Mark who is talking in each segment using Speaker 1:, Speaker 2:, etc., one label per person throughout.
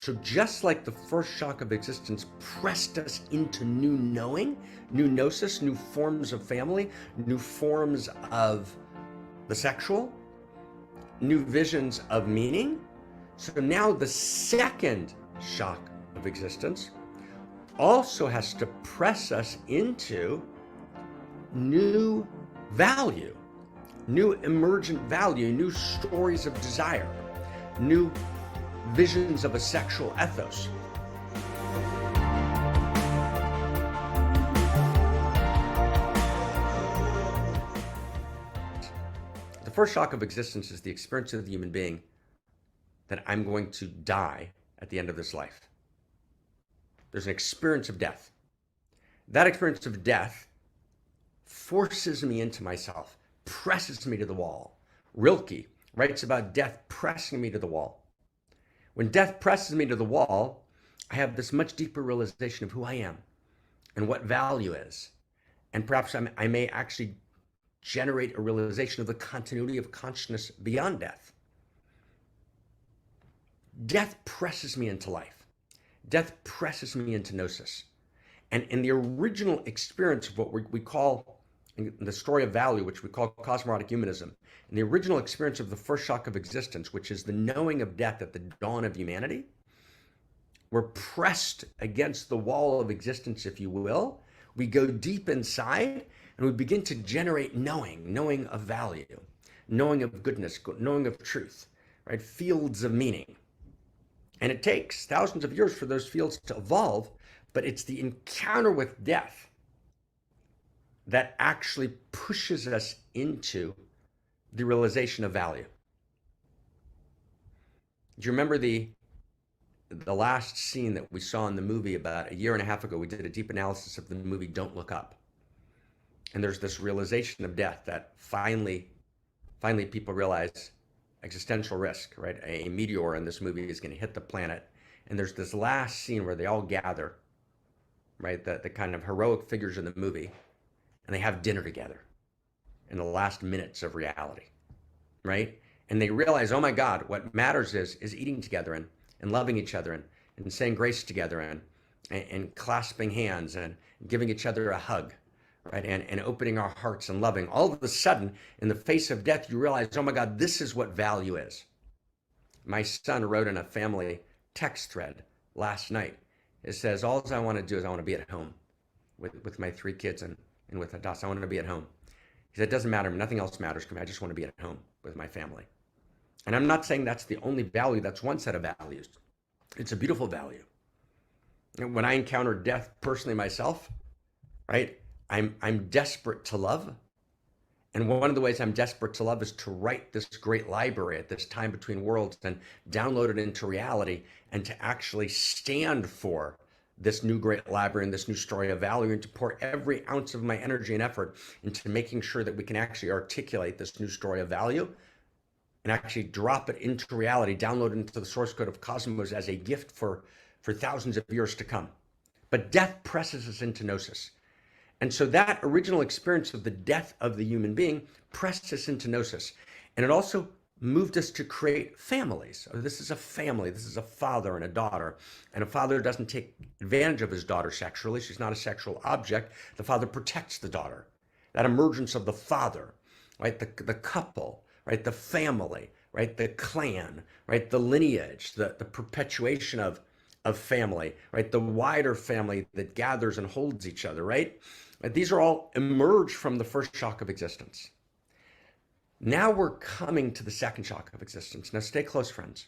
Speaker 1: So just like the first shock of existence pressed us into new knowing, new gnosis, new forms of family, new forms of the sexual, new visions of meaning. So now the second shock of existence also has to press us into new value, new emergent value, new stories of desire, new visions of a sexual ethos. The first shock of existence is the experience of the human being that I'm going to die at the end of this life. There's an experience of death. That experience of death forces me into myself, presses me to the wall. Rilke writes about death pressing me to the wall. When death presses me to the wall, I have this much deeper realization of who I am and what value is. And perhaps I may actually generate a realization of the continuity of consciousness beyond death. Death presses me into life. Death presses me into gnosis. And in the original experience of what we call, in the story of value, which we call cosmologic humanism, in the original experience of the first shock of existence, which is the knowing of death at the dawn of humanity, we're pressed against the wall of existence, if you will. We go deep inside and we begin to generate knowing of value, knowing of goodness, knowing of truth, right? Fields of meaning. And it takes thousands of years for those fields to evolve, but it's the encounter with death that actually pushes us into the realization of value. Do you remember the last scene that we saw in the movie about a year and a half ago? We did a deep analysis of the movie Don't Look Up. And there's this realization of death that finally people realize existential risk, right? A meteor in this movie is going to hit the planet. And there's this last scene where they all gather, right? The kind of heroic figures in the movie, and they have dinner together in the last minutes of reality, right? And they realize, oh my God, what matters is eating together and loving each other and saying grace together and clasping hands and giving each other a hug, right? And opening our hearts and loving. All of a sudden, in the face of death, you realize, oh my God, this is what value is. My son wrote in a family text thread last night. It says, all I want to do is I want to be at home with my 3 kids and with Hadassah. I want to be at home. He said, it doesn't matter. Nothing else matters to me. I just want to be at home with my family. And I'm not saying that's the only value. That's one set of values. It's a beautiful value. And when I encounter death personally myself, right, I'm desperate to love. And one of the ways I'm desperate to love is to write this great library at this time between worlds and download it into reality and to actually stand for this new great library and this new story of value and to pour every ounce of my energy and effort into making sure that we can actually articulate this new story of value and actually drop it into reality, download it into the source code of Cosmos as a gift for thousands of years to come. But death presses us into gnosis. And so that original experience of the death of the human being pressed us into gnosis. And it also moved us to create families. This is a family. This is a father and a daughter. And a father doesn't take advantage of his daughter sexually. She's not a sexual object. The father protects the daughter. That emergence of the father, right? The couple, right? The family, right? The clan, right? The lineage, the perpetuation of family, right? The wider family that gathers and holds each other, right? These are all emerged from the first shock of existence. Now we're coming to the second shock of existence. Now stay close, friends.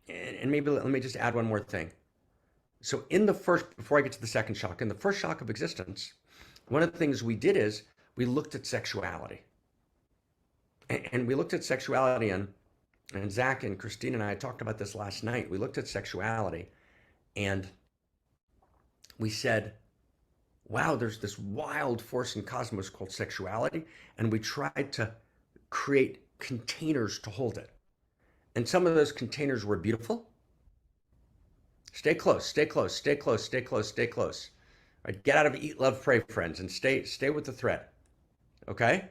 Speaker 1: And maybe let me just add one more thing. So in the first, before I get to the second shock, in the first shock of existence, one of the things we did is we looked at sexuality. And we looked at sexuality, and Zach and Christine and I talked about this last night. We looked at sexuality and we said, wow, there's this wild force in cosmos called sexuality, and we tried to create containers to hold it. And some of those containers were beautiful. Stay close, stay close, stay close, stay close, stay close. All right, get out of eat, love, pray, friends, and stay with the thread. Okay?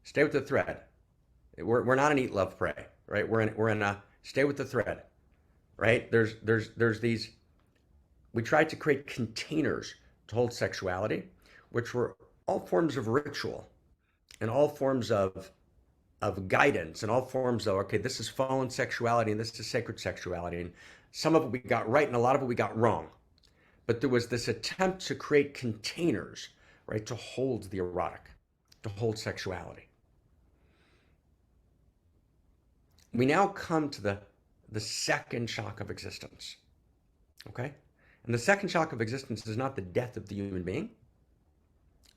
Speaker 1: Stay with the thread. We're not an eat, love, pray, right? We're in a stay with the thread. right? There's these, we tried to create containers to hold sexuality, which were all forms of ritual and all forms of guidance and all forms of, okay, this is fallen sexuality and this is sacred sexuality. And some of it we got right and a lot of it we got wrong. But there was this attempt to create containers, right, to hold the erotic, to hold sexuality. We now come to the second shock of existence, okay? And the second shock of existence is not the death of the human being.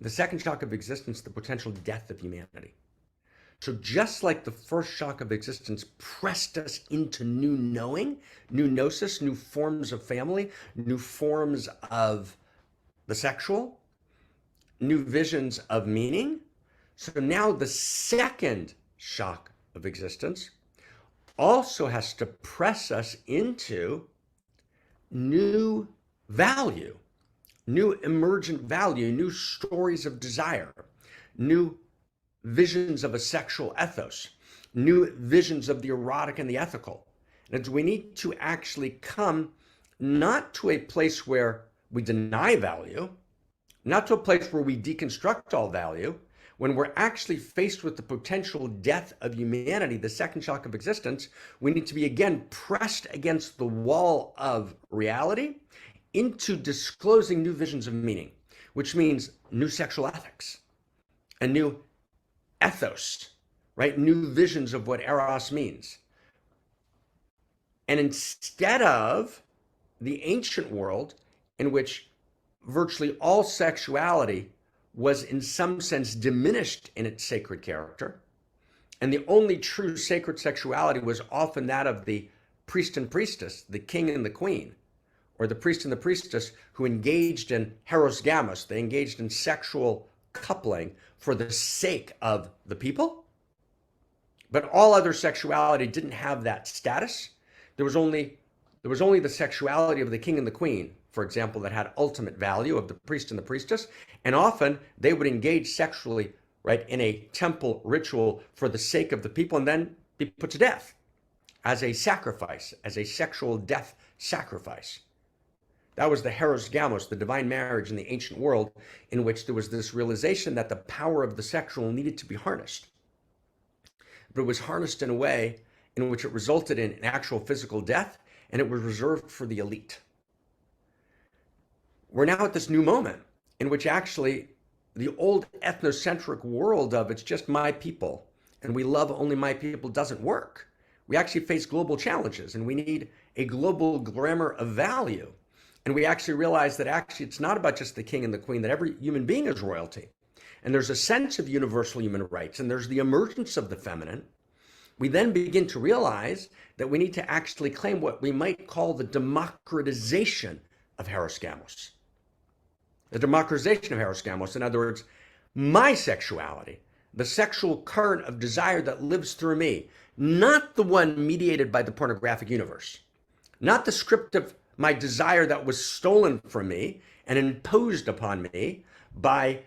Speaker 1: The second shock of existence is the potential death of humanity. So just like the first shock of existence pressed us into new knowing, new gnosis, new forms of family, new forms of the sexual, new visions of meaning. So now the second shock of existence also has to press us into new value, new emergent value, new stories of desire, new visions of a sexual ethos, new visions of the erotic and the ethical. And we need to actually come not to a place where we deny value, not to a place where we deconstruct all value. When we're actually faced with the potential death of humanity, the second shock of existence, we need to be again pressed against the wall of reality into disclosing new visions of meaning, which means new sexual ethics, a new ethos, right? New visions of what Eros means. And instead of the ancient world in which virtually all sexuality was in some sense diminished in its sacred character, and the only true sacred sexuality was often that of the priest and priestess, the king and the queen, or the priest and the priestess who engaged in Eros Gamos, they engaged in sexual coupling for the sake of the people. But all other sexuality didn't have that status. There was only the sexuality of the king and the queen, for example, that had ultimate value, of the priest and the priestess. And often they would engage sexually, right, in a temple ritual for the sake of the people and then be put to death as a sacrifice, as a sexual death sacrifice. That was the Eros Gamos, the divine marriage in the ancient world, in which there was this realization that the power of the sexual needed to be harnessed. But it was harnessed in a way in which it resulted in an actual physical death, and it was reserved for the elite. We're now at this new moment in which actually the old ethnocentric world of it's just my people and we love only my people doesn't work. We actually face global challenges and we need a global grammar of value. And we actually realize that actually it's not about just the king and the queen, that every human being is royalty. And there's a sense of universal human rights, and there's the emergence of the feminine. We then begin to realize that we need to actually claim what we might call the democratization of Eros Gamos. The democratization of Eros Gamos, in other words, my sexuality, the sexual current of desire that lives through me, not the one mediated by the pornographic universe, not the script of my desire that was stolen from me and imposed upon me by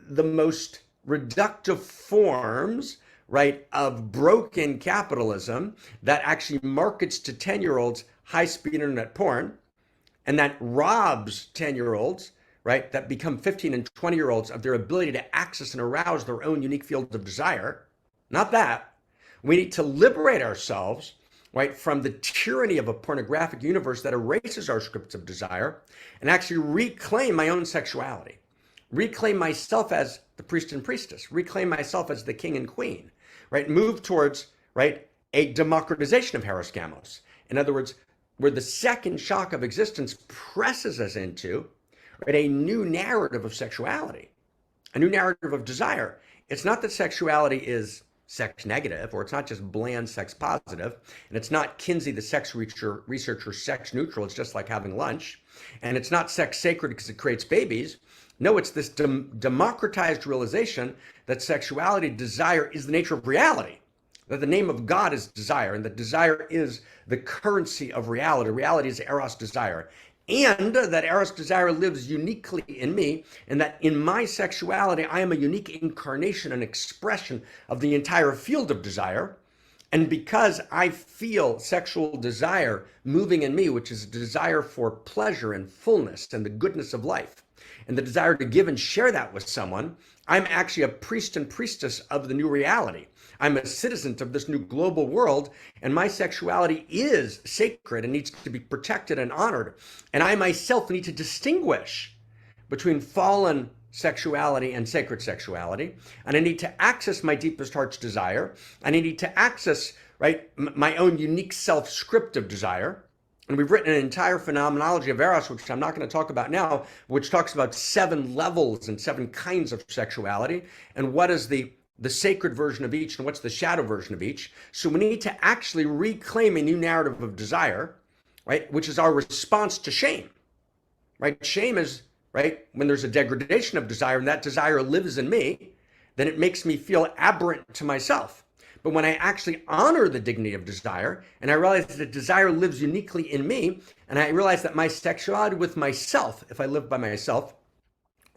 Speaker 1: the most reductive forms, right, of broken capitalism that actually markets to 10-year-olds high-speed internet porn, and that robs 10-year-olds, right, that become 15 and 20-year-olds of their ability to access and arouse their own unique fields of desire. Not that. We need to liberate ourselves, right, from the tyranny of a pornographic universe that erases our scripts of desire and actually reclaim my own sexuality, reclaim myself as the priest and priestess, reclaim myself as the king and queen, right? Move towards, right, a democratization of Eros Gamos. In other words, where the second shock of existence presses us into, right, a new narrative of sexuality, a new narrative of desire. It's not that sexuality is sex negative, or it's not just bland sex positive, and it's not Kinsey, the sex researcher, sex neutral. It's just like having lunch, and it's not sex sacred because it creates babies. No, it's this democratized realization that sexuality, desire, is the nature of reality, that the name of God is desire, and that desire is the currency of reality. Reality is Eros desire. And that Eros desire lives uniquely in me, and that in my sexuality, I am a unique incarnation and expression of the entire field of desire. And because I feel sexual desire moving in me, which is a desire for pleasure and fullness and the goodness of life, and the desire to give and share that with someone, I'm actually a priest and priestess of the new reality. I'm a citizen of this new global world, and my sexuality is sacred and needs to be protected and honored. And I myself need to distinguish between fallen sexuality and sacred sexuality. And I need to access my deepest heart's desire. And I need to access, right, my own unique self script of desire. And we've written an entire phenomenology of Eros, which I'm not going to talk about now, which talks about 7 levels and 7 kinds of sexuality, and what is the sacred version of each and what's the shadow version of each. So we need to actually reclaim a new narrative of desire, right, which is our response to shame, right? Shame is, right, when there's a degradation of desire and that desire lives in me, then it makes me feel aberrant to myself. But when I actually honor the dignity of desire, and I realize that desire lives uniquely in me, and I realize that my sexuality with myself, if I live by myself,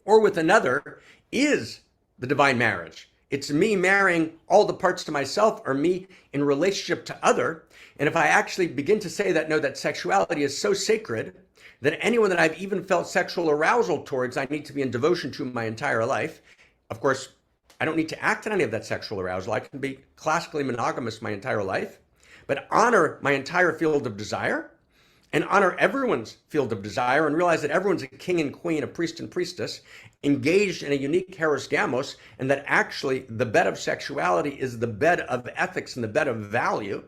Speaker 1: or with another, is the divine marriage. It's me marrying all the parts to myself, or me in relationship to other. And if I actually begin to say that, no, that sexuality is so sacred that anyone that I've even felt sexual arousal towards, I need to be in devotion to my entire life. Of course, I don't need to act on any of that sexual arousal. I can be classically monogamous my entire life, but honor my entire field of desire and honor everyone's field of desire and realize that everyone's a king and queen, a priest and priestess, engaged in a unique Eros Gamos, and that actually the bed of sexuality is the bed of ethics and the bed of value,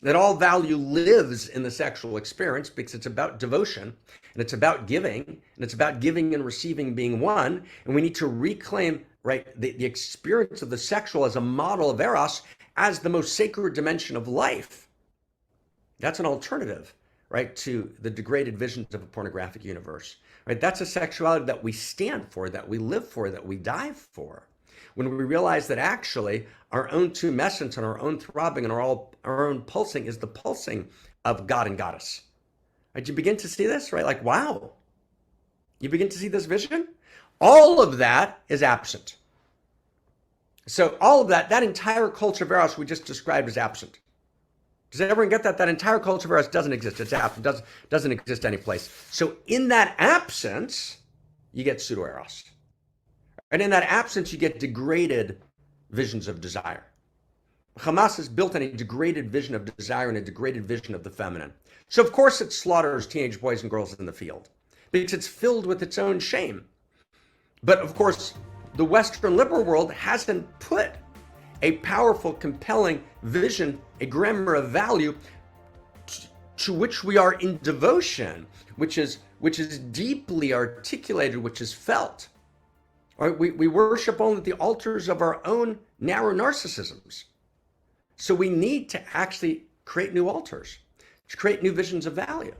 Speaker 1: that all value lives in the sexual experience because it's about devotion and it's about giving, and it's about giving and receiving being one. And we need to reclaim, right, the experience of the sexual as a model of Eros as the most sacred dimension of life. That's an alternative, right, to the degraded visions of a pornographic universe, right? That's a sexuality that we stand for, that we live for, that we die for. When we realize that actually our own tomb essence and our own throbbing and our own pulsing is the pulsing of God and Goddess. Right? You begin to see this, right? Like, wow. You begin to see this vision? All of that is absent. So all of that entire culture of Eros we just described is absent. Does everyone get that? That entire culture of Eros doesn't exist. It's absent. Doesn't exist anyplace. So in that absence, you get pseudo-Eros. And in that absence, you get degraded visions of desire. Hamas is built on a degraded vision of desire and a degraded vision of the feminine. So of course it slaughters teenage boys and girls in the field because it's filled with its own shame. But of course, the Western liberal world hasn't put a powerful, compelling vision, a grammar of value to which we are in devotion, which is deeply articulated, which is felt. Right? We worship only the altars of our own narrow narcissisms. So we need to actually create new altars, to create new visions of value.